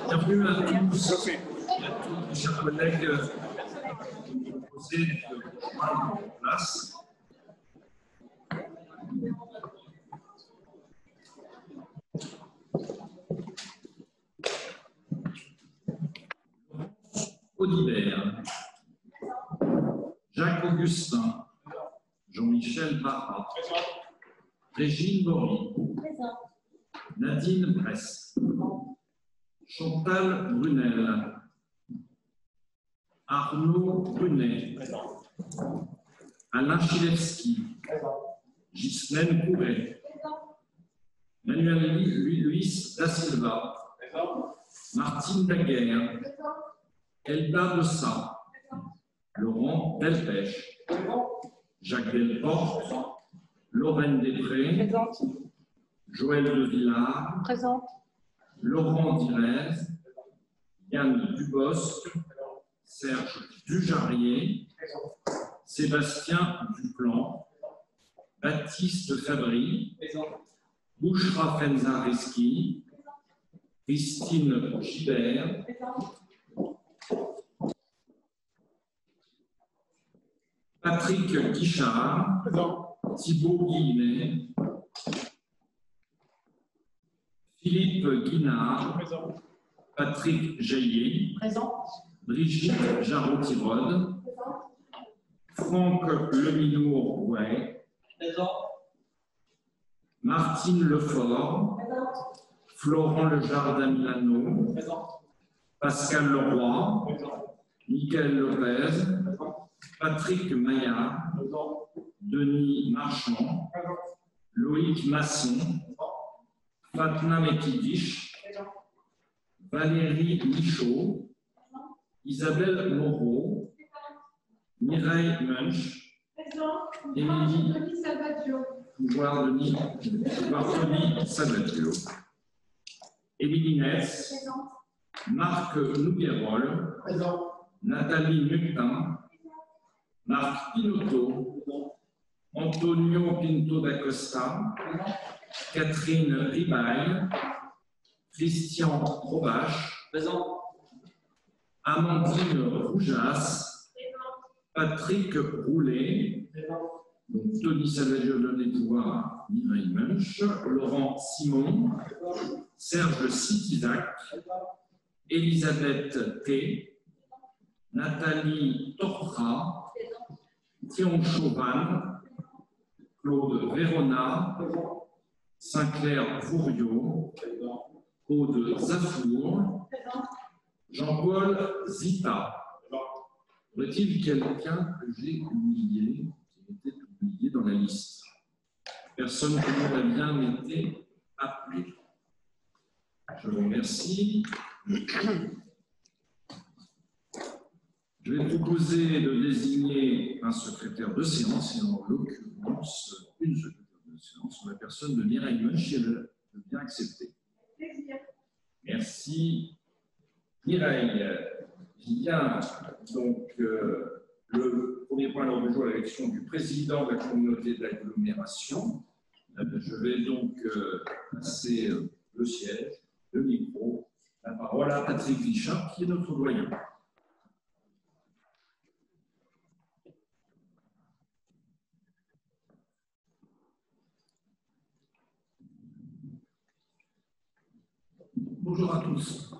Bienvenue à tous et à tous, mes chers collègues. Je vais vous proposer de prendre place. Audibert, Jacques Augustin, Jean-Michel Barra, Régine Bory, Nadine Bress, Chantal Brunel, Arnaud Brunet, Alain Chilewski, Ghislaine Couret, Manuel Luis da Silva, Martine Daguerre, Elba Dessa, Laurent Delpech, Jacques Delporte, Lorraine Després, Joël de Villard, Présente. Laurent Direz, Yann Dubosc, Serge Dujarrier, Sébastien Duplan, Baptiste Fabry, Bouchra Fenzareski, Christine Gibert, Patrick Guichard, Thibaut Guillemet, Philippe Guinard, Patrick Jaillet, Brigitte Jarot-Tirode, Franck Leminour-Ouay, Martine Lefort, Florent Lejardin-Milano, Pascal Leroy, Michael Lopez, Patrick Maillard, Denis Marchand, Loïc Masson, Fatna Mekidich, Valérie Michaud, Isabelle Moreau, Mireille Munch, Émilie Pouvoir-Denis Sabadio, Émilie Ness, Marc Nouguerol, Nathalie Mutin, Marc Pinotto, Antonio Pinto d'Acosta, Catherine Ribaille, Christian Robache, Amandine Roujas, Patrick Roulet, donc Tony Salvadio donné pouvoir, Mireille Munch, Laurent Simon, Serge Sitizac, Elisabeth T, Nathalie Tortra, Thion Chauvin, Claude Vérona, Sinclair Vouriot, Aude Zafour, Jean-Paul Zita. Y a-t-il quelqu'un que j'ai oublié, qui était oublié dans la liste? Personne qui n'a bien été appelé. Je vous remercie. Je vais proposer de désigner un secrétaire de séance, et en l'occurrence, une secrétaire de séance, la personne de Mireille Munch, si elle veut bien accepter. Merci. Mireille, il y a donc le premier point à l'ordre du jour, l'élection du président de la communauté d'agglomération. Je vais donc passer le siège, le micro, la parole à Patrick Guichard, qui est notre doyen. Bonjour à tous.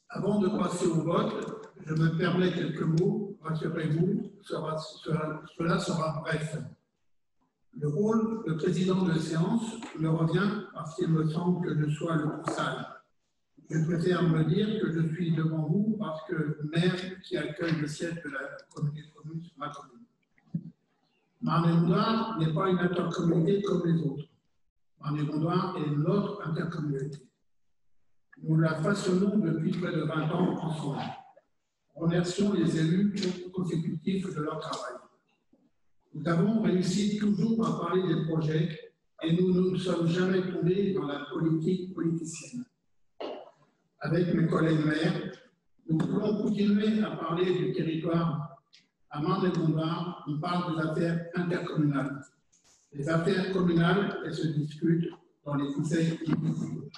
Avant de passer au vote, je me permets quelques mots. Rassurez-vous, cela sera bref. Le rôle de président de séance me revient parce qu'il me semble que je sois le plus sage. Je préfère me dire que je suis devant vous parce que maire qui accueille le siège de la communauté de communes sur ma commune. Marne-et-Gondoire n'est pas une intercommunauté comme les autres. Marne-et-Gondoire est notre intercommunauté. Nous la façonnons depuis près de 20 ans ensemble. Remercions les élus consécutifs de leur travail. Nous avons réussi toujours à parler des projets et nous ne nous sommes jamais tombés dans la politique politicienne. Avec mes collègues maires, nous voulons continuer à parler du territoire. À Marne-et-Gondoire, on parle des affaires intercommunales. Les affaires communales, elles se discutent dans les conseils municipaux.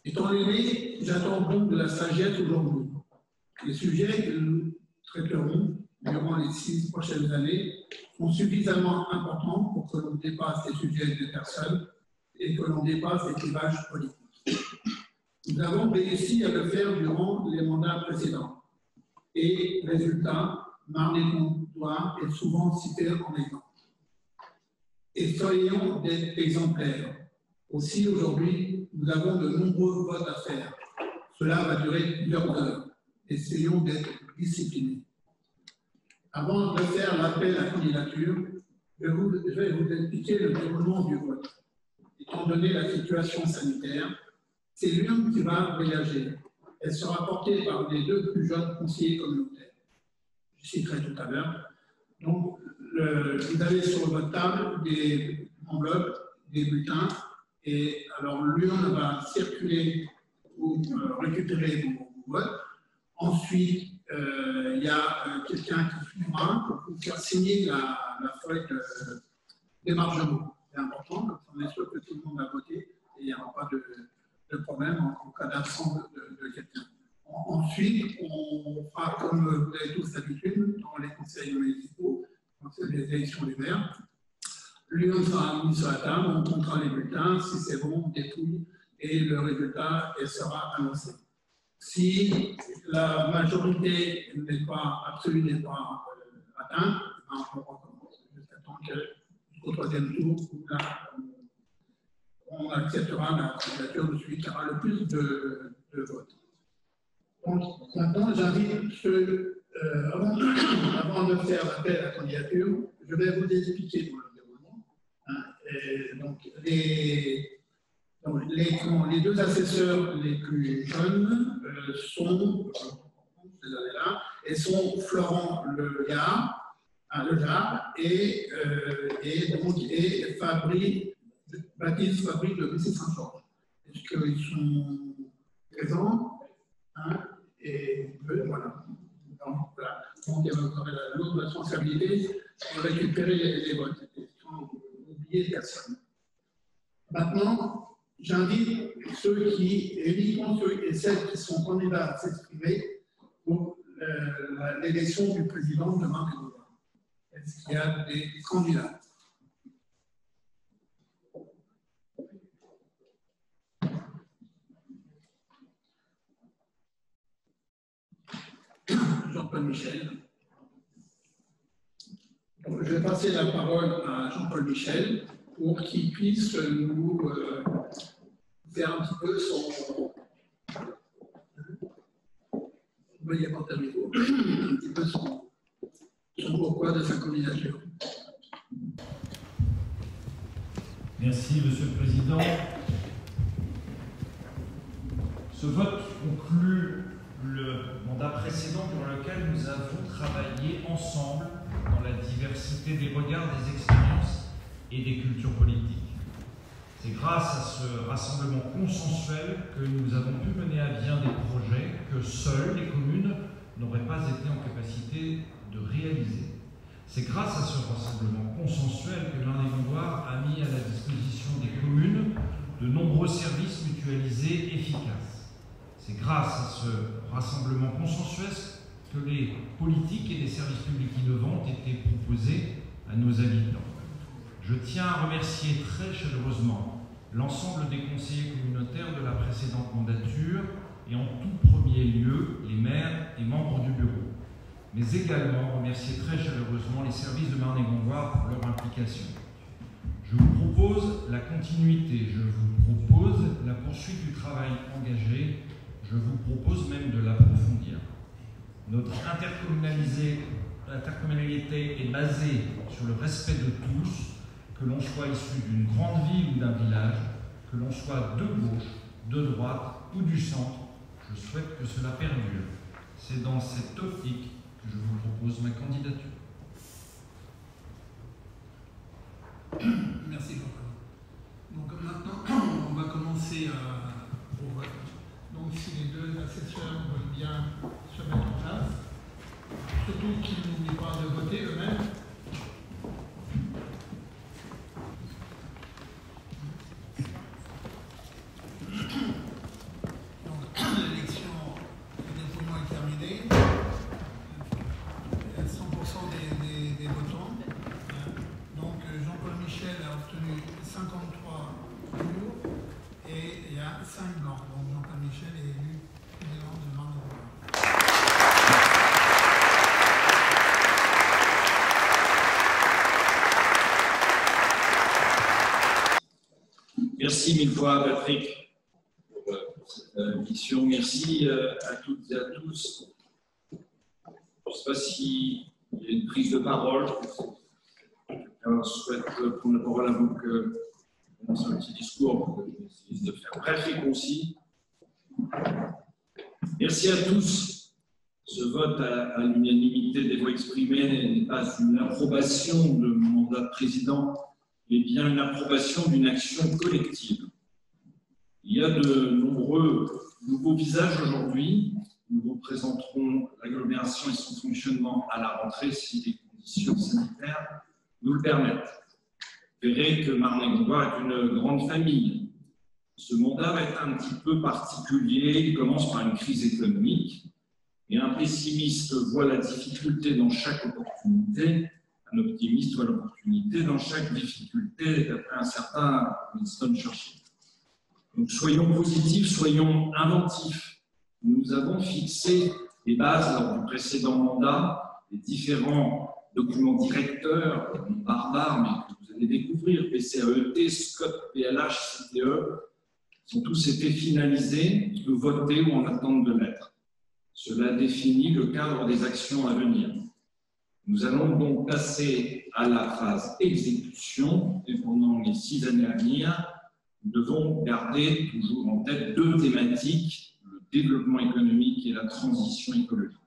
Étant l'aîné, j'attends donc de la sagesse aujourd'hui. Les sujets que nous traiterons durant les 6 prochaines années sont suffisamment importants pour que l'on dépasse les sujets des personnes et que l'on dépasse les clivages politiques. Nous avons réussi à le faire durant les mandats précédents. Et résultat, Marne-et-Gondoire est souvent cité en exemple. Et soyons des exemplaires. Aussi, aujourd'hui, nous avons de nombreux votes à faire. Cela va durer plusieurs heures. Essayons d'être disciplinés. Avant de faire l'appel à candidature, je vais vous expliquer le déroulement du vote. Étant donné la situation sanitaire, c'est l'urne qui va voyager. Elle sera portée par les 2 plus jeunes conseillers communautaires. Je citerai tout à l'heure. Donc, vous avez sur votre table des enveloppes, des bulletins, et alors l'urne va circuler pour récupérer vos votes. Ensuite, il y a quelqu'un qui suivra pour vous faire signer la feuille de démarchement. C'est important, comme ça on est sûr que tout le monde a voté et il n'y aura pas de problème en cas d'absence de quelqu'un. Ensuite, on fera comme vous avez tous l'habitude dans les conseils municipaux, quand c'est les élections du maire. L'urne sera mise sur la table, on comptera les bulletins, si c'est bon, on dépouille et le résultat sera annoncé. Si la majorité absolue n'est pas atteinte, on recommence jusqu'à temps qu'au 3e tour, là, on acceptera la candidature de celui qui aura le plus de votes. Donc, maintenant, j'invite ceux, avant de faire l'appel à la candidature, je vais vous expliquer pour le déroulement. Donc, les 2 assesseurs les plus jeunes sont là, et sont Florent Lejar et Baptiste Fabry de Bessé-Saint-Georges. Est-ce qu'ils sont présents? Et voilà. Donc, vous aurez la lourde responsabilité de récupérer les votes, sans oublier personne. Maintenant, j'invite uniquement ceux et celles qui sont candidats à s'exprimer pour l'élection du président de Marne-et-Gondoire. Est-ce qu'il y a des candidats? Jean-Paul Michel. Donc, je vais passer la parole à Jean-Paul Michel pour qu'il puisse nous faire un petit peu son. Veuillez apporter le micro. Un petit peu son pourquoi de sa candidature. Merci, Monsieur le Président. Ce vote conclut le mandat précédent durant lequel nous avons travaillé ensemble dans la diversité des regards, des expériences et des cultures politiques. C'est grâce à ce rassemblement consensuel que nous avons pu mener à bien des projets que seules les communes n'auraient pas été en capacité de réaliser. C'est grâce à ce rassemblement consensuel que Marne-et-Gondoire a mis à la disposition des communes de nombreux services mutualisés efficaces. C'est grâce à ce rassemblement consensuel que les politiques et les services publics innovants ont été proposés à nos habitants. Je tiens à remercier très chaleureusement l'ensemble des conseillers communautaires de la précédente mandature et en tout premier lieu les maires et membres du bureau, mais également remercier très chaleureusement les services de Marne-et-Gondoire pour leur implication. Je vous propose la continuité, je vous propose la poursuite du travail engagé, je vous propose même de l'approfondir. Notre intercommunalité est basée sur le respect de tous, que l'on soit issu d'une grande ville ou d'un village, que l'on soit de gauche, de droite ou du centre. Je souhaite que cela perdure. C'est dans cette optique que je vous propose ma candidature. Merci beaucoup. Donc maintenant, on va commencer au vote. Donc si les 2 assesseurs veulent bien se mettre en place, surtout qu'ils n'oublient pas de voter eux-mêmes. Merci mille fois, Patrick, pour cette invitation. Merci à toutes et à tous. Je ne sais pas s'il y a une prise de parole. Je souhaite prendre la parole avant que je commence un petit discours. Je vais essayer de faire bref et concis. Merci à tous. Ce vote à l'unanimité des voix exprimées n'est pas une approbation de mon mandat de président, mais bien une approbation d'une action collective. Il y a de nombreux nouveaux visages aujourd'hui. Nous vous présenterons l'agglomération et son fonctionnement à la rentrée si les conditions sanitaires nous le permettent. Vous verrez que Marne-et-Gondoire est une grande famille. Ce mandat va être un petit peu particulier. Il commence par une crise économique. Et un pessimiste voit la difficulté dans chaque opportunité, un optimiste voit l'opportunité dans chaque difficulté, d'après un certain Winston Churchill. Donc soyons positifs, soyons inventifs. Nous avons fixé les bases lors du précédent mandat, les différents documents directeurs, non barbares, mais que vous allez découvrir, PCAET, SCOT, PLH, CTE, sont tous été finalisés, votés ou en attente de l'être. Cela définit le cadre des actions à venir. Nous allons donc passer à la phase exécution et pendant les 6 années à venir, nous devons garder toujours en tête 2 thématiques, le développement économique et la transition écologique.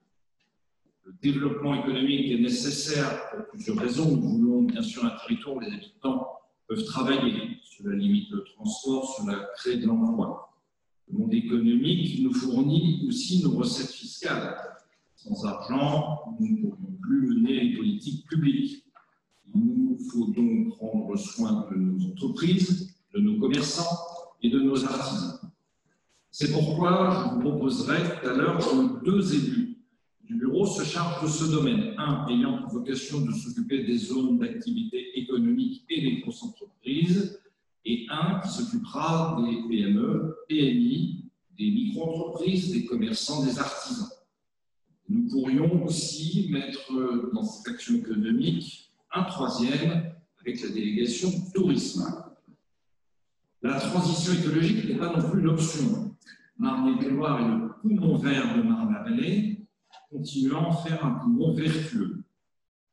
Le développement économique est nécessaire pour plusieurs raisons. Nous voulons bien sûr un territoire où les habitants peuvent travailler. Cela limite le transport, cela crée de l'emploi. Le monde économique nous fournit aussi nos recettes fiscales. Sans argent, nous ne pourrions plus mener les politiques publiques. Il nous faut donc prendre soin de nos entreprises, de nos commerçants et de nos artisans. C'est pourquoi je vous proposerai tout à l'heure que 2 élus du bureau se chargent de ce domaine. Un ayant pour vocation de s'occuper des zones d'activité économique et des grosses entreprises, et un qui s'occupera des PME, PMI, des micro-entreprises, des commerçants, des artisans. Nous pourrions aussi mettre dans cette action économique un 3e avec la délégation tourisme. La transition écologique n'est pas non plus une option. Marne-et-Gondoire est le poumon vert de Marne-la-Vallée, continuant à faire un poumon vertueux.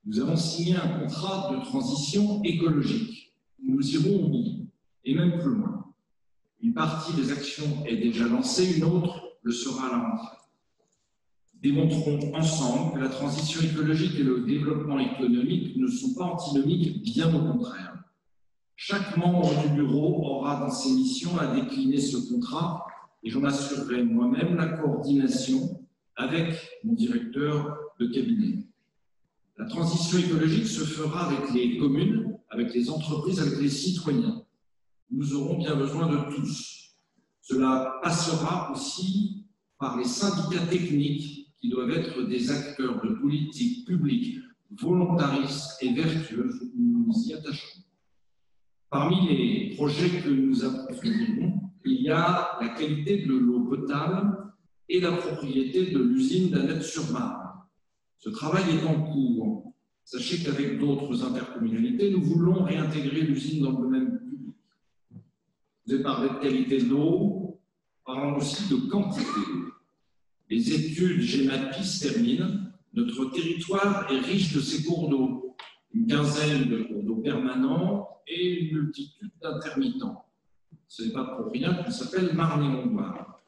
Nous avons signé un contrat de transition écologique. Nous irons au bout. Et même plus loin. Une partie des actions est déjà lancée, une autre le sera à la rentrée. Démontrons ensemble que la transition écologique et le développement économique ne sont pas antinomiques, bien au contraire. Chaque membre du bureau aura dans ses missions à décliner ce contrat et j'en assurerai moi-même la coordination avec mon directeur de cabinet. La transition écologique se fera avec les communes, avec les entreprises, avec les citoyens. Nous aurons bien besoin de tous. Cela passera aussi par les syndicats techniques qui doivent être des acteurs de politique publique volontaristes et vertueuses. Nous nous y attacherons. Parmi les projets que nous approfondirons, il y a la qualité de l'eau potable et la propriété de l'usine d'Annette-sur-Marne. Ce travail est en cours. Sachez qu'avec d'autres intercommunalités, nous voulons réintégrer l'usine dans le domaine public. Vous avez parlé de qualité de l'eau, parlons aussi de quantité d'eau. Les études GEMAPI se terminent. Notre territoire est riche de ces cours d'eau. Une quinzaine de cours d'eau permanents et une multitude d'intermittents. Ce n'est pas pour rien qu'on s'appelle Marne-et-Gondoire.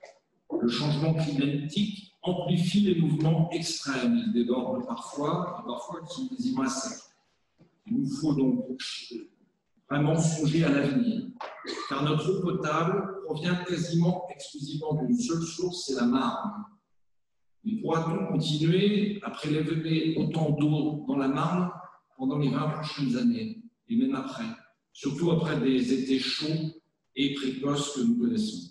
Le changement climatique amplifie les mouvements extrêmes. Ils débordent parfois, et parfois quasiment à sec. Il nous faut donc vraiment songer à l'avenir, car notre eau potable provient quasiment exclusivement d'une seule source, c'est la Marne. Mais pourra-t-on continuer à prélever autant d'eau dans la Marne pendant les 20 prochaines années, et même après, surtout après des étés chauds et précoces que nous connaissons?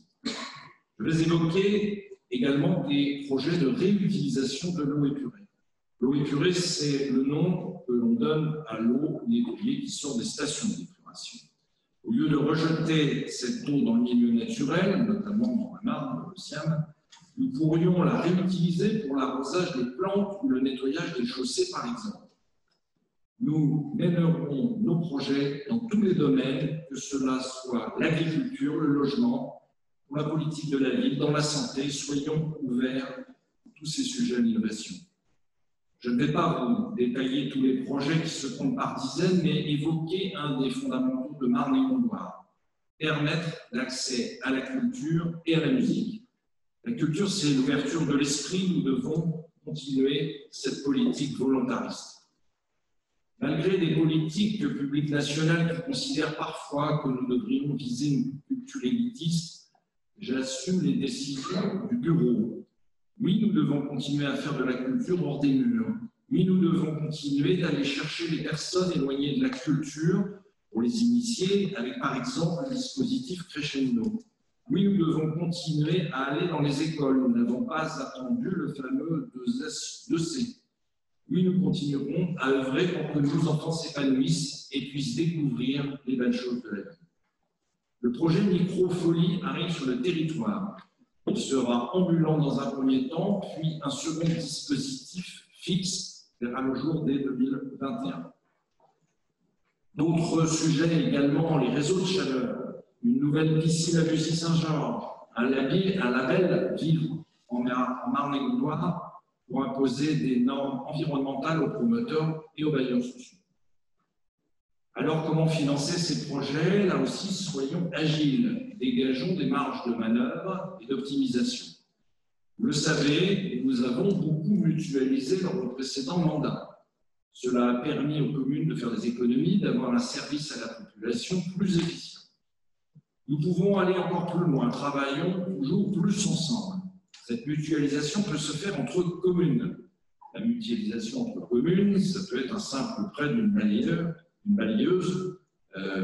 Je vais évoquer également des projets de réutilisation de l'eau épurée. L'eau épurée, c'est le nom que l'on donne à l'eau nettoyée qui sort des stations d'épuration. Au lieu de rejeter cette eau dans le milieu naturel, notamment dans la Marne, dans le Siam, nous pourrions la réutiliser pour l'arrosage des plantes ou le nettoyage des chaussées, par exemple. Nous mènerons nos projets dans tous les domaines, que cela soit l'agriculture, le logement, pour la politique de la ville, dans la santé. Soyons ouverts à tous ces sujets d'innovation. Je ne vais pas vous détailler tous les projets qui se comptent par dizaines, mais évoquer un des fondamentaux de Marne-et-Gondoire: permettre l'accès à la culture et à la musique. La culture, c'est l'ouverture de l'esprit. Nous devons continuer cette politique volontariste. Malgré des politiques publiques nationales qui considèrent parfois que nous devrions viser une culture élitiste, j'assume les décisions du bureau. Oui, nous devons continuer à faire de la culture hors des murs. Oui, nous devons continuer d'aller chercher les personnes éloignées de la culture pour les initier avec, par exemple, le dispositif Crescendo. Oui, nous devons continuer à aller dans les écoles. Nous n'avons pas attendu le fameux 2C. Oui, nous continuerons à œuvrer pour que nos enfants s'épanouissent et puissent découvrir les belles choses de la vie. Le projet Microfolie arrive sur le territoire. Il sera ambulant dans un premier temps, puis un second dispositif fixe verra le jour dès 2021. D'autres sujets également, les réseaux de chaleur, une nouvelle piscine à Bussy-Saint-Georges, un label Vivre en Marne-et-Gondoire pour imposer des normes environnementales aux promoteurs et aux bailleurs sociaux. Alors, comment financer ces projets? Là aussi, soyons agiles, dégageons des marges de manœuvre et d'optimisation. Vous le savez, nous avons beaucoup mutualisé lors de précédents mandats. Cela a permis aux communes de faire des économies, d'avoir un service à la population plus efficient. Nous pouvons aller encore plus loin, travaillons toujours plus ensemble. Cette mutualisation peut se faire entre communes. La mutualisation entre communes, ça peut être un simple prêt d'une balayeuse,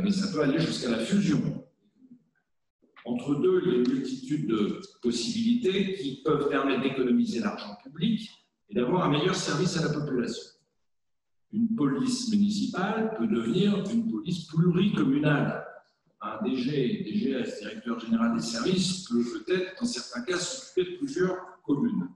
mais ça peut aller jusqu'à la fusion. Entre deux, il y a une multitude de possibilités qui peuvent permettre d'économiser l'argent public et d'avoir un meilleur service à la population. Une police municipale peut devenir une police pluricommunale. Un DGS, directeur général des services, peut peut-être, dans certains cas, s'occuper de plusieurs communes.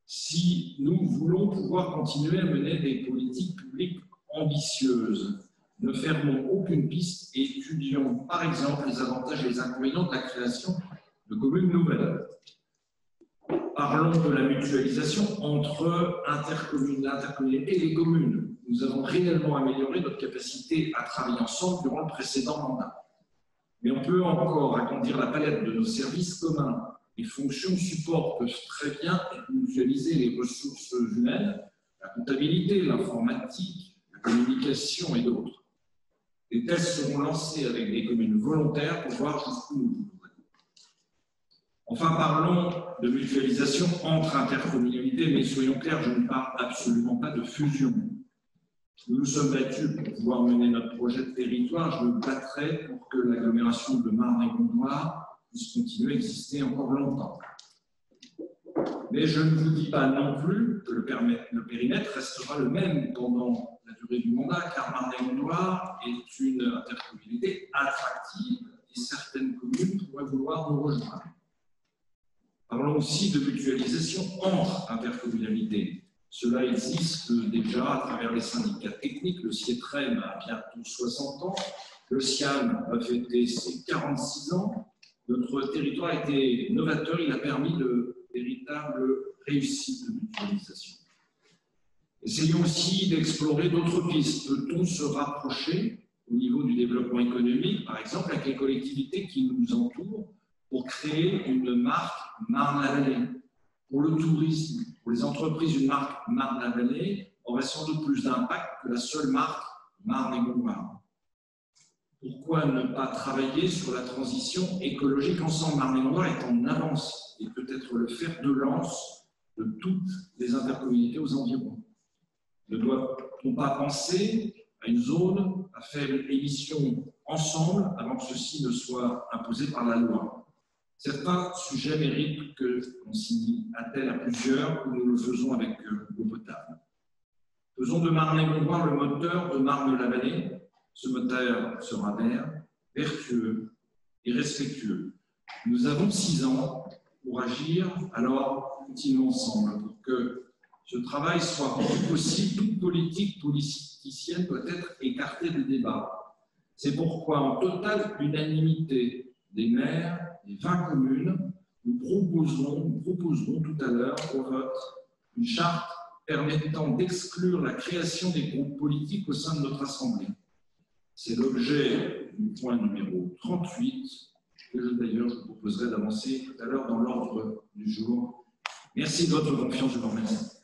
Si nous voulons pouvoir continuer à mener des politiques publiques ambitieuses, ne fermons aucune piste et étudions, par exemple, les avantages et les inconvénients de la création de communes nouvelles. Parlons de la mutualisation entre l'intercommunalité et les communes. Nous avons réellement amélioré notre capacité à travailler ensemble durant le précédent mandat. Mais on peut encore agrandir la palette de nos services communs. Les fonctions support peuvent très bien mutualiser les ressources humaines, la comptabilité, l'informatique, la communication et d'autres. Des tests seront lancés avec des communes volontaires pour voir jusqu'où nous voulons. Enfin, parlons de mutualisation entre intercommunalités, mais soyons clairs, je ne parle absolument pas de fusion. Nous nous sommes battus pour pouvoir mener notre projet de territoire. Je me battrai pour que l'agglomération de Marne-et-Gondoire puisse continuer à exister encore longtemps. Mais je ne vous dis pas non plus que le périmètre restera le même pendant la durée du mandat, car Marne-et-Gondoire est une intercommunalité attractive et certaines communes pourraient vouloir nous rejoindre. Parlons aussi de mutualisation entre intercommunalités. Cela existe déjà à travers les syndicats techniques. Le CIETREM a bientôt 60 ans. Le SIAM va fêter ses 46 ans. Notre territoire a été novateur. Il a permis de véritables réussites de mutualisation. Essayons aussi d'explorer d'autres pistes. Peut-on se rapprocher au niveau du développement économique, par exemple, avec les collectivités qui nous entourent, pour créer une marque Marne-la-Vallée? Pour le tourisme, pour les entreprises, une marque Marne-la-Vallée aurait sans doute plus d'impact que la seule marque Marne-et-Gondoire. Pourquoi ne pas travailler sur la transition écologique ensemble? Marne-et-Gondoire est en avance et peut être le fer de lance de toutes les intercommunalités aux environs. Ne doit-on pas penser à une zone à faible émission ensemble avant que ceci ne soit imposé par la loi? Certains sujets méritent qu'on s'y attelle à plusieurs, comme nous le faisons avec l'eau potable. Faisons de Marne-et-Gondoire le moteur de Marne-la-Vallée. Ce moteur sera vert, vertueux et respectueux. Nous avons 6 ans pour agir, alors continuons ensemble pour que ce travail soit rendu possible, toute politique politicienne doit être écartée du débat. C'est pourquoi, en totale unanimité des maires des 20 communes, nous proposerons tout à l'heure au vote une charte permettant d'exclure la création des groupes politiques au sein de notre Assemblée. C'est l'objet du point numéro 38, que d'ailleurs je vous proposerai d'avancer tout à l'heure dans l'ordre du jour. Merci de votre confiance, je vous remercie.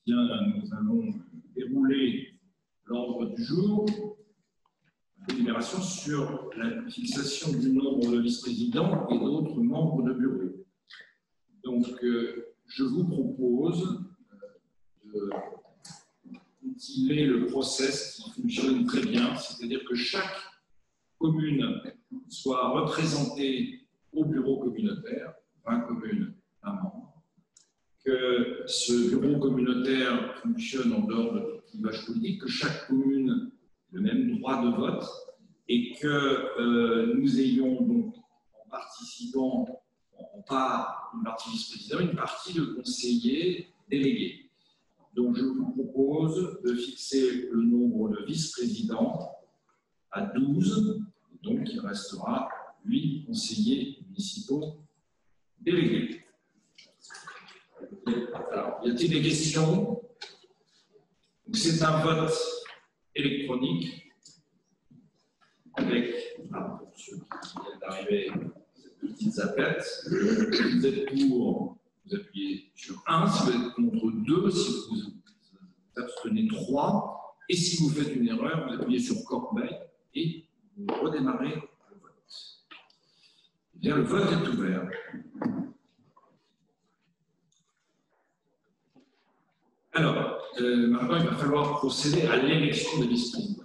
Bien, nous allons dérouler l'ordre du jour. Délibération sur la fixation du nombre de vice-présidents et d'autres membres de bureau. Donc, je vous propose d'utiliser le process qui fonctionne très bien, c'est-à-dire que chaque commune soit représentée au bureau communautaire, 20 communes, un membre, que ce bureau communautaire fonctionne en dehors de tout clivage politique, que chaque commune ait le même droit de vote et que nous ayons donc en participant, en part une partie vice-président, une partie de conseillers délégués. Donc je vous propose de fixer le nombre de vice-présidents à 12, donc il restera 8 conseillers municipaux délégués. Alors, y a-t-il des questions? C'est un vote électronique avec, pour ceux qui viennent d'arriver, cette petite zapette. Vous êtes pour, vous appuyez sur 1, si vous êtes contre 2, si vous abstenez 3, et si vous faites une erreur, vous appuyez sur corbeille et vous redémarrez le vote. Eh bien, le vote est ouvert. Alors, maintenant, il va falloir procéder à l'élection des vice-présidents.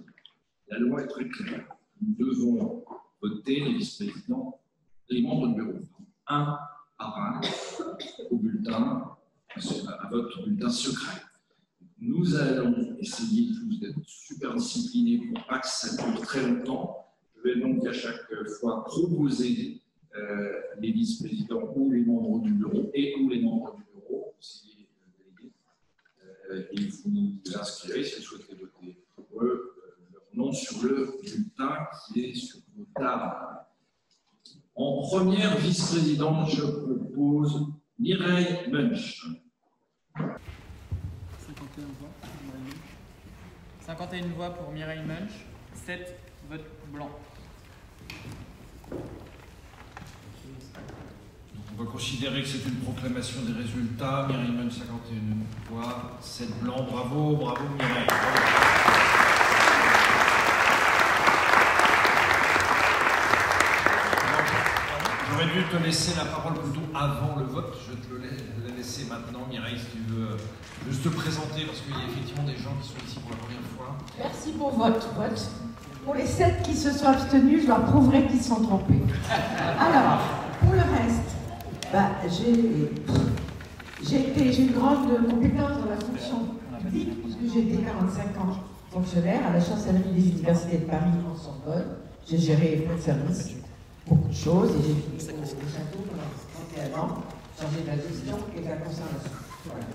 La loi est très claire. Nous devons voter les vice-présidents, les membres du bureau, un par un, au bulletin, à votre bulletin secret. Nous allons essayer tous d'être super disciplinés pour pas que ça dure très longtemps. Je vais donc à chaque fois proposer les vice-présidents ou les membres du bureau et ou les membres du bureau, conseillers délégués. Et vous vous inscrivez si vous souhaitez voter pour eux, leur nom sur le bulletin qui est sur vos tables. En première vice-présidente, je propose Mireille Munch. 51 voix pour Mireille Munch, 7 votes blancs. On va considérer que c'est une proclamation des résultats. Mireille Munch, 51 voix, 7 blancs. Bravo, bravo Mireille. J'aurais dû te laisser la parole plutôt avant le vote. Je te l'ai laissé maintenant. Mireille, si tu veux juste te présenter, parce qu'il y a effectivement des gens qui sont ici pour la première fois. Merci pour votre vote. Pour les 7 qui se sont abstenus, je leur prouverai qu'ils sont trompés. Alors, pour le reste, j'ai une grande compétence dans la fonction publique, puisque j'ai été 45 ans fonctionnaire à la chancellerie des universités de Paris en Sorbonne. J'ai géré les fonds de service, beaucoup de choses, et j'ai fait des châteaux pendant 31 ans, chargé de la gestion et de la conservation. Voilà.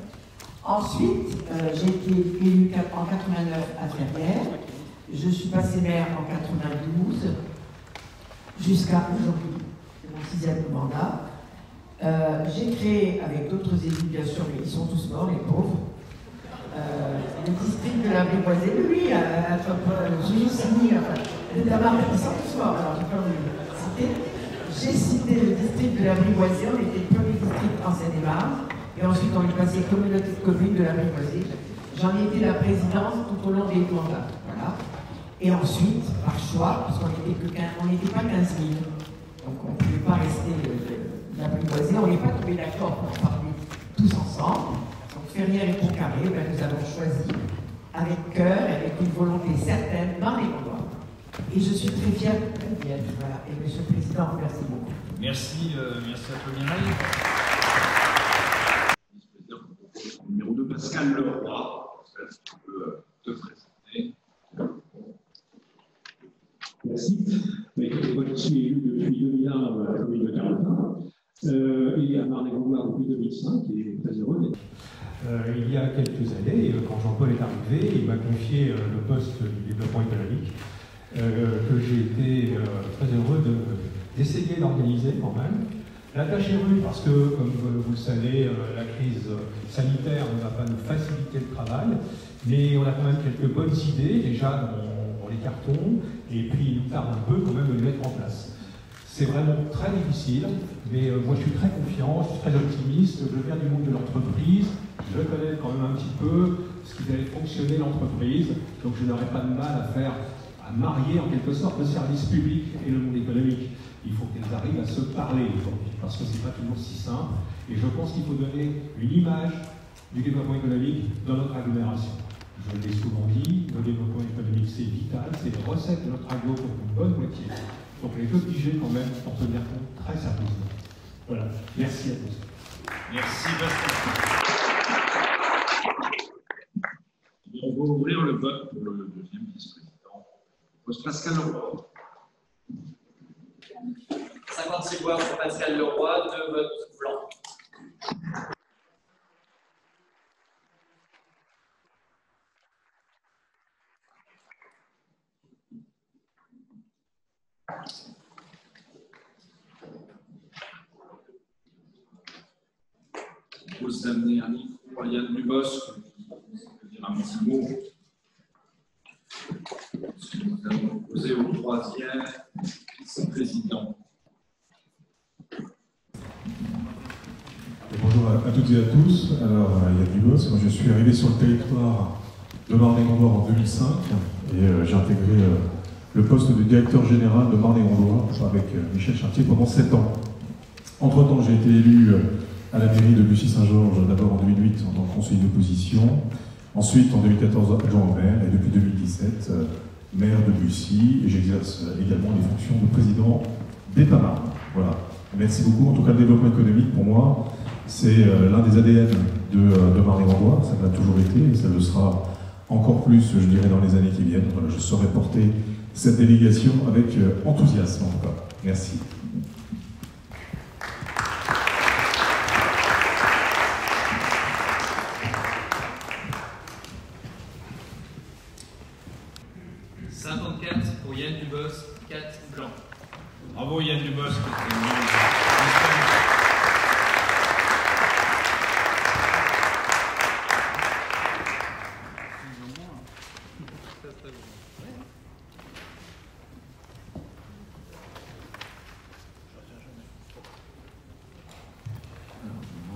Ensuite, j'ai été élue en 89 à Ferrières. Je suis passée maire en 92 jusqu'à aujourd'hui. C'est mon 6e mandat. J'ai créé, avec d'autres élus bien sûr, mais ils sont tous morts, les pauvres, le district de la Brivoisée. Oui, j'ai signé, les Damards, ils sont tous morts, alors je peux vous citer. J'ai cité le district de la Brivoisée, on était le premier district en Seine-et-Marne, et ensuite on est passé communauté de communes de la Brivoisée. J'en ai été la présidente tout au long des mandats. Voilà. Et ensuite, par choix, parce qu'on n'était pas 15 000, donc on ne pouvait pas rester la Brivoisée, on n'est pas tombé d'accord pour en parler tous ensemble. Donc Ferrières et Pontcarré, nous avons choisi avec cœur et avec une volonté certaine dans les endroits. Et je suis très fière de Ferrières. Voilà. Et Monsieur le Président, merci beaucoup. Merci, merci à toi Mireille. Numéro 2, Pascal Leroy. Pascal, tu peux te présenter. classique, mais moi je suis élu depuis 2001 à la commune de Carleton, et à Marne-et-Gondoire depuis 2005, et très heureux d'être. Il y a quelques années, quand Jean-Paul est arrivé, il m'a confié le poste du développement économique, que j'ai été très heureux d'essayer d'organiser quand même. La tâche est rude parce que, comme vous le savez, la crise sanitaire ne va pas nous faciliter le travail, mais on a quand même quelques bonnes idées déjà dans les cartons, et puis il nous tarde un peu quand même de les mettre en place. C'est vraiment très difficile, mais moi je suis très confiant, je suis très optimiste, je viens du monde de l'entreprise, je connais quand même un petit peu ce qui fait fonctionner l'entreprise, donc je n'aurai pas de mal à marier en quelque sorte le service public et le monde économique. Il faut qu'elles arrivent à se parler aujourd'hui, parce que ce n'est pas toujours si simple. Et je pense qu'il faut donner une image du développement économique dans notre agglomération. Je l'ai souvent dit, le développement économique c'est vital, c'est les recettes de notre aglo pour une bonne moitié. Donc on est obligé quand même d'en tenir compte très sérieusement. Voilà, merci à tous. Merci Pascal. On va ouvrir le vote pour le deuxième vice-président. Pascal Leroy. 56 voix pour Pascal Leroy, 2 votes blancs. Je vous amener un micro à Yann Dubosc, qui dire un petit mot. Nous allons poser au troisième vice-président. Bonjour à toutes et à tous. Alors, Yann Dubosc, moi je suis arrivé sur le territoire de Marne-et-Gondoire en 2005 et j'ai intégré le poste de directeur général de Marne-et-Gondoire avec Michel Chartier pendant 7 ans. Entre-temps, j'ai été élu à la mairie de Bussy-Saint-Georges, d'abord en 2008 en tant que conseiller d'opposition, ensuite en 2014 adjoint au maire et depuis 2017 maire de Bussy, et j'exerce également les fonctions de président d'État-Marne. Voilà. Merci beaucoup. En tout cas, le développement économique, pour moi, c'est l'un des ADN de Marne-et-Gondoire. Ça l'a toujours été et ça le sera encore plus, je dirais, dans les années qui viennent. Voilà, je saurai porter cette délégation avec enthousiasme, en tout cas. Merci. Pour Yann Dubosc, 4 blancs. Bravo Yann Dubosc.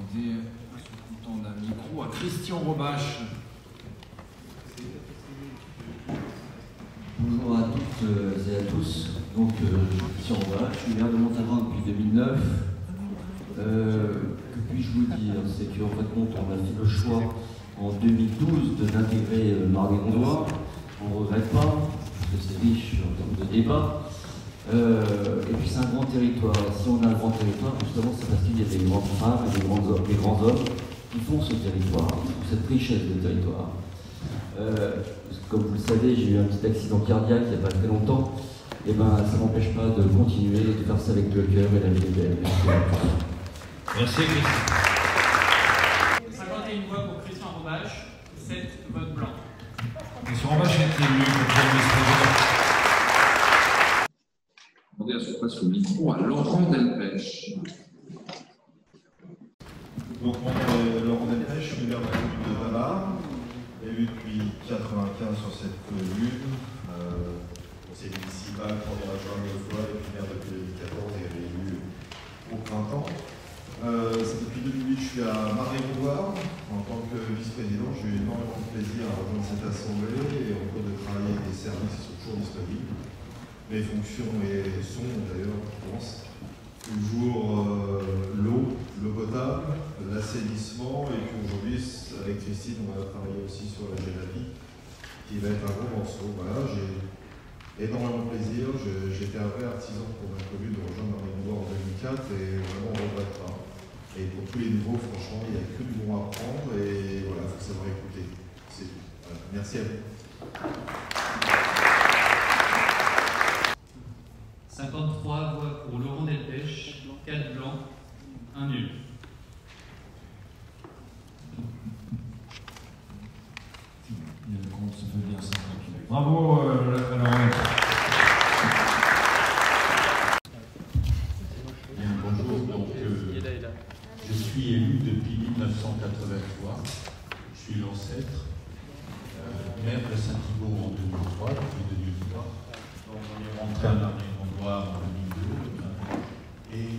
Je vais demander, content d'un micro, à Christian Robache. Bonjour à toutes et à tous. Donc, je suis Christian Robache, je suis maire de Montarin depuis 2009. Que puis-je vous dire? C'est qu'en fin de compte, on a fait le choix en 2012 d'intégrer Marne-et-Gondoire. On ne regrette pas, parce que c'est riche en termes de débat. Et puis c'est un grand territoire. Si on a un grand territoire, justement, c'est parce qu'il y a des grandes femmes et des grands hommes qui font ce territoire, qui font cette richesse de territoire. Comme vous le savez, j'ai eu un petit accident cardiaque il n'y a pas très longtemps. Et ben, ça ne m'empêche pas de continuer de faire ça avec le cœur et la vie est belle. Merci Christian. 51 voix pour Christian Robache, 7 votes blancs. Christian Robache est élu comme vice-président. Demandez à ce passe au micro à Laurent Delpech. Donc, mon nom est Laurent Delpech, je suis maire de la commune de Navarre, élu depuis 1995 sur cette commune, conseiller municipal, premier adjoint deux fois, et puis maire depuis 2014 et réélu au printemps. Depuis 2008, je suis à Marne-et-Gondoire en tant que vice-président. J'ai eu énormément de plaisir à rejoindre cette assemblée et en cours de travailler des services qui sont toujours disponibles. Mes fonctions sont d'ailleurs, je pense, toujours l'eau potable, l'assainissement, et puis aujourd'hui, avec Christine, on va travailler aussi sur la GENAPI, qui va être un gros morceau. Voilà, j'ai énormément de plaisir. J'étais un vrai artisan pour ma commune de rejoindre Marne-et-Gondoire en 2004, et vraiment, on ne regrette pas. Et pour tous les niveaux, franchement, il n'y a que du bon à prendre, et voilà, il faut savoir écouter. C'est tout. Voilà. Merci à vous. Gondoire en 2012. Et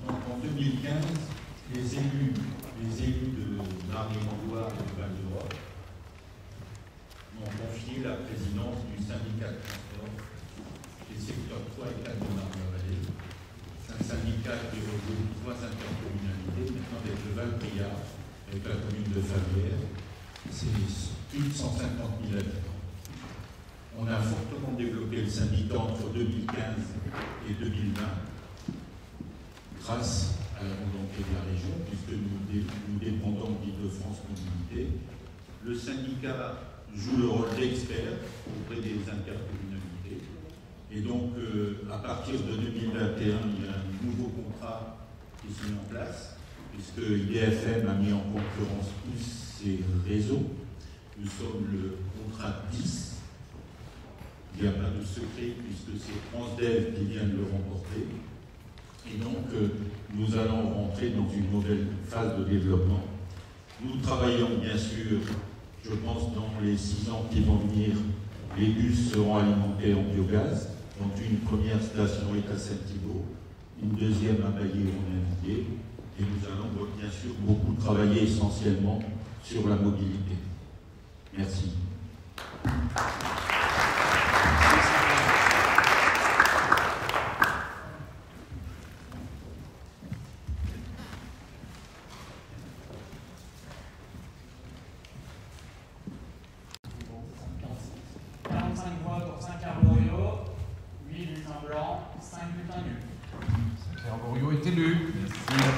donc en 2015, les élus de Marne-et-Gondoire et de Val-d'Europe m'ont confié la présidence du syndicat de transport des secteurs 3 et 4 de Marne-la-Vallée. C'est un syndicat qui regroupe 3 intercommunalités, maintenant avec le Val-Briard, avec la commune de Favières. C'est plus de 150 000 habitants. On a fortement développé le syndicat entre 2015 et 2020 grâce à la volonté de la région, puisque nous dépendons d'Île-de-France Mobilité. Le syndicat joue le rôle d'expert auprès des intercommunalités. Et donc, à partir de 2021, il y a un nouveau contrat qui se met en place, puisque IDFM a mis en concurrence tous ces réseaux. Nous sommes le contrat 10. Il n'y a pas de secret, puisque c'est Transdev qui vient de le remporter. Et donc, nous allons rentrer dans une nouvelle phase de développement. Nous travaillons, bien sûr, je pense, dans les 6 ans qui vont venir, les bus seront alimentés en biogaz. Donc, une première station est à Saint-Thibault, une deuxième à Bailly-en-Navigué. Et nous allons, bien sûr, beaucoup travailler essentiellement sur la mobilité. Merci. 45 voix pour Saint-Arborio, 8 bulletins blancs, 5 bulletins nuls. Saint-Arborio est élu. Merci.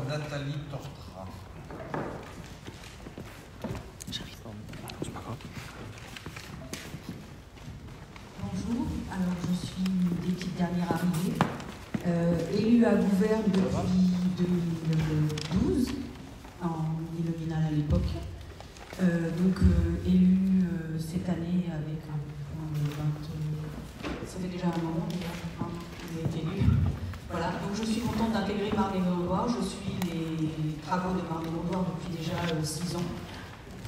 Nathalie Tortra. Bonjour, alors je suis des petites dernières arrivées, élue à Gouverne depuis 2012, en illuminal à l'époque, donc élue cette année avec un point de 20... Ça fait déjà un moment déjà, vous avez été élue. Voilà, donc je suis contente d'intégrer Marne-et-Gondoire. Je suis les travaux de Marne-et-Gondoire depuis déjà 6 ans.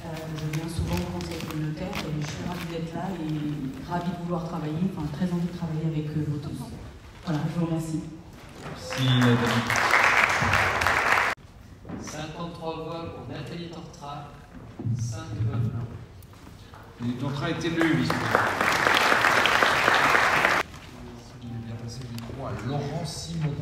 Je viens souvent au conseil communautaire et je suis ravie d'être là et ravie de vouloir travailler, enfin très envie de travailler avec vous tous. Voilà, je vous remercie. Merci Nathalie. 53 voix pour Nathalie Tortra, 5 votes blancs. Nathalie Tortra est élue. Laurent Simon.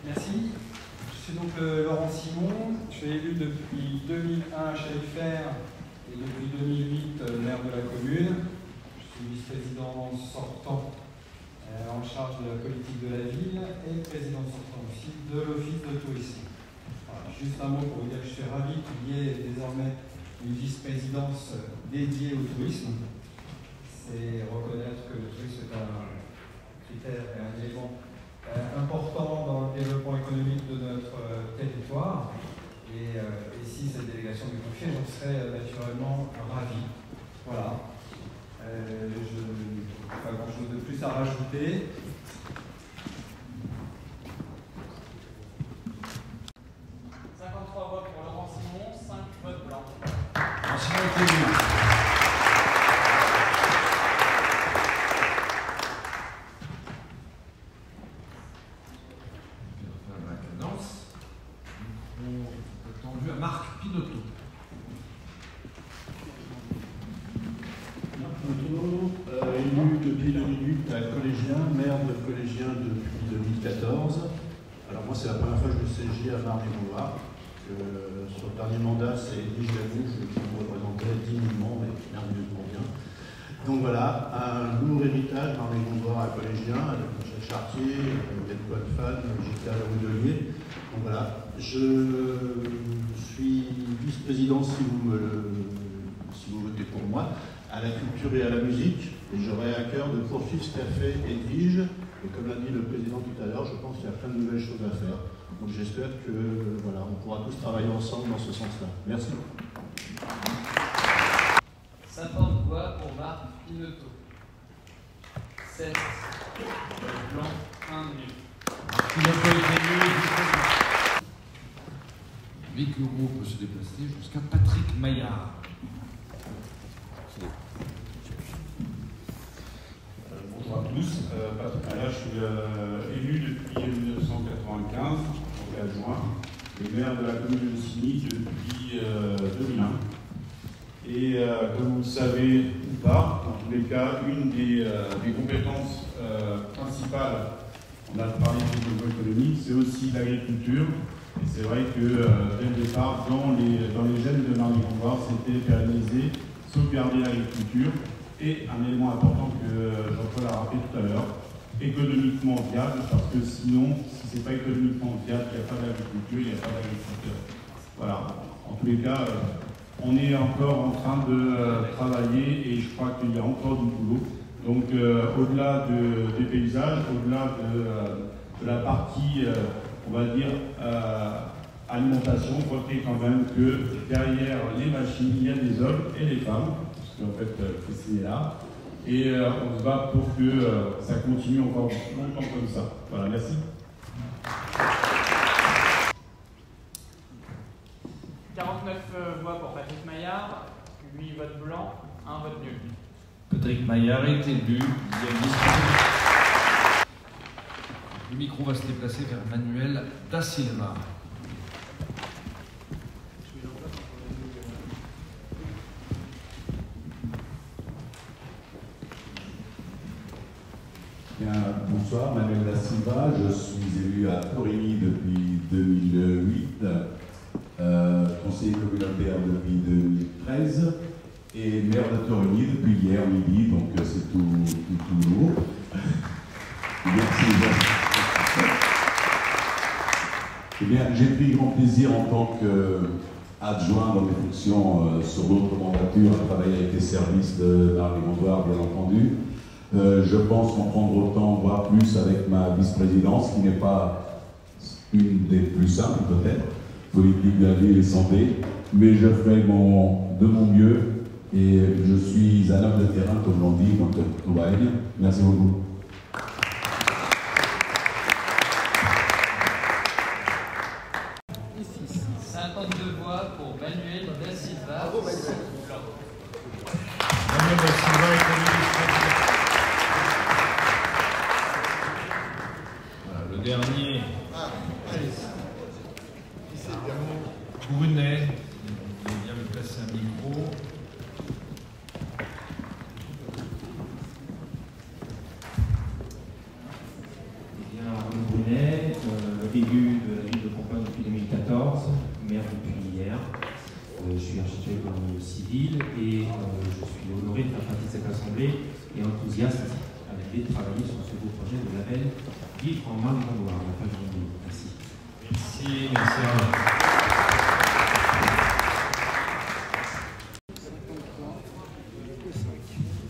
Merci. Je suis donc Laurent Simon. Je suis élu depuis 2001 chez FR et depuis 2008 maire de la commune. Je suis vice-président sortant en charge de la politique de la ville et président sortant aussi de l'office de tourisme. Voilà, juste un mot pour vous dire que je suis ravi qu'il y ait désormais une vice-présidence dédiée au tourisme. C'est reconnaître que le tourisme est un critère et un élément important dans le développement économique de notre territoire. Et si cette délégation me confiée, j'en serais naturellement ravi. Voilà. Je n'ai pas grand-chose de plus à rajouter. Voix pour Laurent Simon, 5 votes blancs. Simon est élu. La cadence. Tendu à Marc Pinotto. Élu depuis 2008 à collégien, maire de collégien depuis 2014. Alors moi c'est la première fois que je siégeais à Marne-et-Gondoire. Sur le dernier mandat c'est Edwige Lavouche qui me représentait dignement mais merveilleusement bien. Donc voilà, un lourd héritage Marne-et-Gondoire à collégien, avec Michel Chartier, Belle Bonne-Fan, j'étais à la Roudelier. Donc voilà, je suis vice-président si vous votez pour moi, à la culture et à la musique, et j'aurai à cœur de poursuivre ce qu'a fait Edwige, et comme l'a dit le président tout à l'heure, je pense qu'il y a plein de nouvelles choses à faire. Donc j'espère que voilà, on pourra tous travailler ensemble dans ce sens-là. Merci. 50 voix pour Marc Pinotto. 7 blanc, 1 nul. Pinotto est élu. Vic Leroux peut se déplacer jusqu'à Patrick Maillard. Bonjour à tous. Patrick Maillard, je suis élu depuis 1995, donc adjoint, et maire de la commune de Signy depuis 2001. Et comme vous le savez ou pas, dans tous les cas, une des compétences principales, on a parlé de développement économique, c'est aussi l'agriculture. Et c'est vrai que dès le départ, dans les gènes de Marly-Grandbois, c'était pérenniser, sauvegarder l'agriculture et un élément important que Jean-Paul a rappelé tout à l'heure, économiquement viable, parce que sinon, si ce n'est pas économiquement viable, il n'y a pas d'agriculture, il n'y a pas d'agriculteur. Voilà, en tous les cas, on est encore en train de travailler et je crois qu'il y a encore du boulot. Donc au-delà des paysages, au-delà de la partie, on va dire, alimentation, retenez quand même que derrière les machines, il y a des hommes et des femmes, parce qu'en fait, Christine est là, et on se bat pour que ça continue encore longtemps comme ça. Voilà, merci. 49 voix pour Patrick Maillard, 8 votes blancs, 1 vote nul. Patrick Maillard est élu. Le micro va se déplacer vers Manuel Da Silva. Bien, bonsoir, Manuel Da Silva. Je suis élu à Torigny depuis 2008, conseiller communautaire depuis 2013 et maire de Torigny depuis hier midi, donc c'est tout lourd. Merci. Eh bien, j'ai pris grand plaisir en tant qu'adjoint dans mes fonctions sur d'autres mandatures à travailler avec les services de Marly-Grandbois, bien entendu. Je pense en prendre autant, voire plus, avec ma vice-présidence, qui n'est pas une des plus simples peut-être, politique de la ville et santé, mais je ferai de mon mieux et je suis un homme de terrain, comme l'on dit, donc tout va bien. Merci beaucoup. Pour Manuel Da Silva. Manuel Da Silva est élu. Voilà, le dernier. Brunet. Vous allez bien me placer un micro. Bien, Brunet, élu de la ville de Compiègne depuis 2014. Maire depuis hier. Je suis architecte civil et je suis honoré de faire partie de cette assemblée et enthousiaste à l'idée de travailler sur ce beau projet de label Vivre en Marly-Grandbois. Merci. Merci, merci à vous.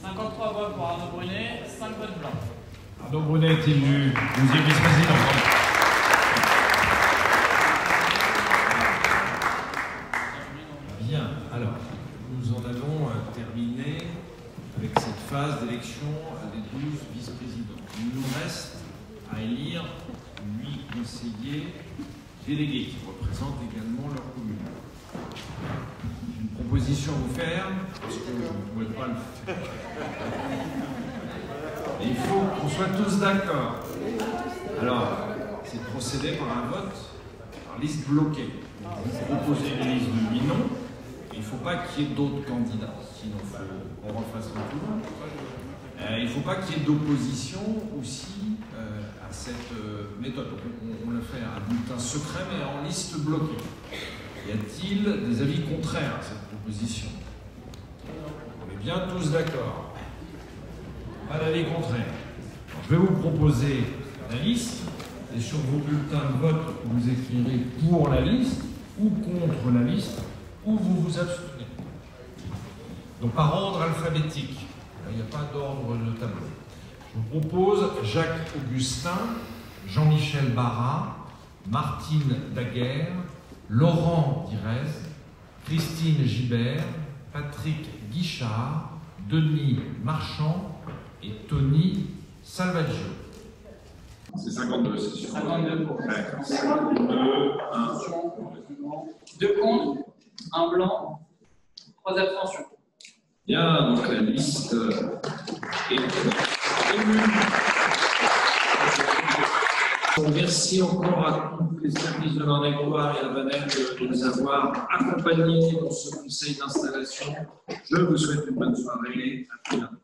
53 voix pour Arnaud Brunet, 5 votes blancs. Arnaud Brunet est élu 12e vice-président. Bien, alors, nous en avons terminé avec cette phase d'élection des 12 vice-présidents. Il nous reste à élire 8 conseillers délégués qui représentent également leur commune. J'ai une proposition à vous faire, parce que je ne pourrais pas le faire. Et il faut qu'on soit tous d'accord. Alors, c'est de procéder par un vote par liste bloquée. Vous proposez une liste de 8 noms. Il ne faut pas qu'il y ait d'autres candidats, sinon il faut qu'on refasse le tour. Il ne faut pas qu'il y ait d'opposition aussi à cette méthode. On le fait à bulletin secret, mais en liste bloquée. Y a-t-il des avis contraires à cette proposition? On est bien tous d'accord. Pas d'avis contraire. Alors, je vais vous proposer la liste, et sur vos bulletins de vote, vous écrirez pour la liste ou contre la liste, ou vous vous abstenez. Donc par ordre alphabétique. Il n'y a pas d'ordre de tableau. Je vous propose Jacques Augustin, Jean-Michel Barra, Martine Daguerre, Laurent Direz, Christine Gibert, Patrick Guichard, Denis Marchand et Tony Salvaggio. C'est 52, c'est sûr. 52 pour. D'accord. 52, 1. 2 contre, 1 blanc, 3 abstentions. Bien, donc la liste est élue. Merci encore à tous les services de Marne-et-Gondoire et à Vanel de nous avoir accompagnés dans ce conseil d'installation. Je vous souhaite une bonne soirée. À très bientôt.